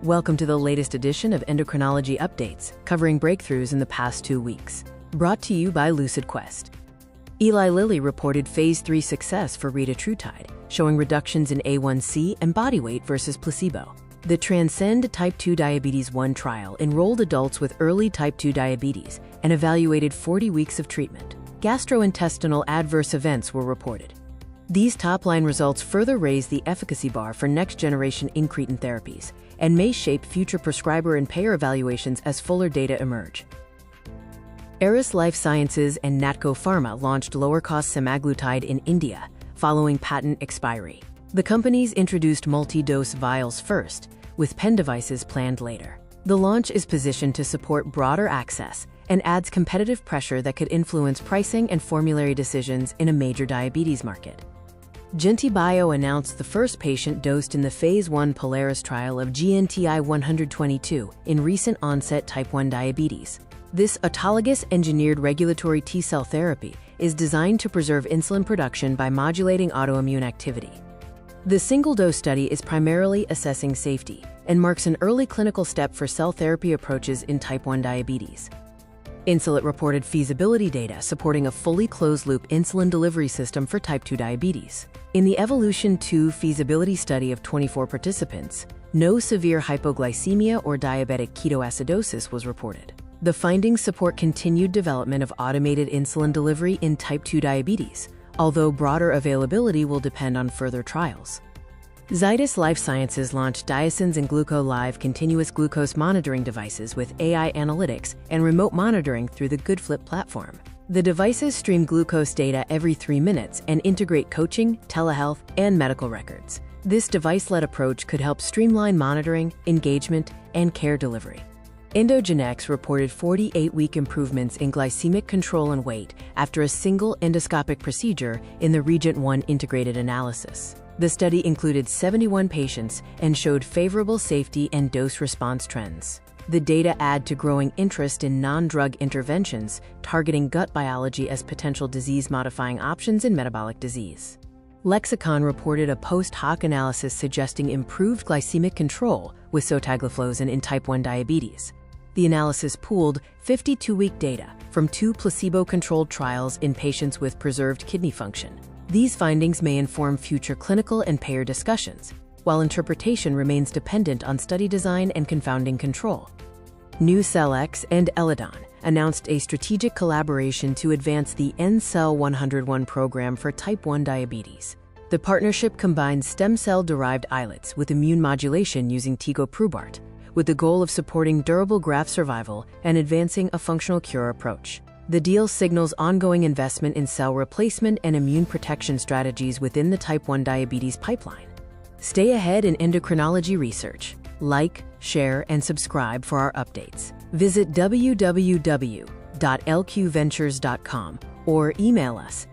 Welcome to the latest edition of Endocrinology Updates, covering breakthroughs in the past 2 weeks. Brought to you by Lucid Quest. Eli Lilly reported Phase 3 success for Retatrutide, showing reductions in A1C and body weight versus placebo. The Transcend Type 2 Diabetes 1 trial enrolled adults with early Type 2 diabetes and evaluated 40 weeks of treatment. Gastrointestinal adverse events were reported. These top-line results further raise the efficacy bar for next-generation incretin therapies and may shape future prescriber and payer evaluations as fuller data emerge. Eris Life Sciences and Natco Pharma launched lower-cost Semaglutide in India, following patent expiry. The companies introduced multi-dose vials first, with pen devices planned later. The launch is positioned to support broader access and adds competitive pressure that could influence pricing and formulary decisions in a major diabetes market. GentiBio announced the first patient dosed in the Phase 1 Polaris trial of GentiBio-122 in recent-onset type 1 diabetes. This autologous engineered regulatory T-cell therapy is designed to preserve insulin production by modulating autoimmune activity. The single-dose study is primarily assessing safety and marks an early clinical step for cell therapy approaches in type 1 diabetes. Insulet reported feasibility data supporting a fully closed-loop insulin delivery system for type 2 diabetes. In the Evolution 2 feasibility study of 24 participants, no severe hypoglycemia or diabetic ketoacidosis was reported. The findings support continued development of automated insulin delivery in type 2 diabetes, although broader availability will depend on further trials. Zydus Life Sciences launched Diasins and GlucoLive continuous glucose monitoring devices with AI analytics and remote monitoring through the GoodFlip platform. The devices stream glucose data every 3 minutes and integrate coaching, telehealth, and medical records. This device-led approach could help streamline monitoring, engagement, and care delivery. Endogenex reported 48-week improvements in glycemic control and weight after a single endoscopic procedure in the Regent 1 integrated analysis. The study included 71 patients and showed favorable safety and dose-response trends. The data add to growing interest in non-drug interventions targeting gut biology as potential disease-modifying options in metabolic disease. Lexicon reported a post-hoc analysis suggesting improved glycemic control with sotagliflozin in type 1 diabetes. The analysis pooled 52-week data from 2 placebo-controlled trials in patients with preserved kidney function. These findings may inform future clinical and payer discussions, while interpretation remains dependent on study design and confounding control. NewcelX and Eledon announced a strategic collaboration to advance the NCEL 101 program for type 1 diabetes. The partnership combines stem cell-derived islets with immune modulation using tegoprubart, with the goal of supporting durable graft survival and advancing a functional cure approach. The deal signals ongoing investment in cell replacement and immune protection strategies within the type 1 diabetes pipeline. Stay ahead in endocrinology research. Like, share, and subscribe for our updates. Visit www.lqventures.com or email us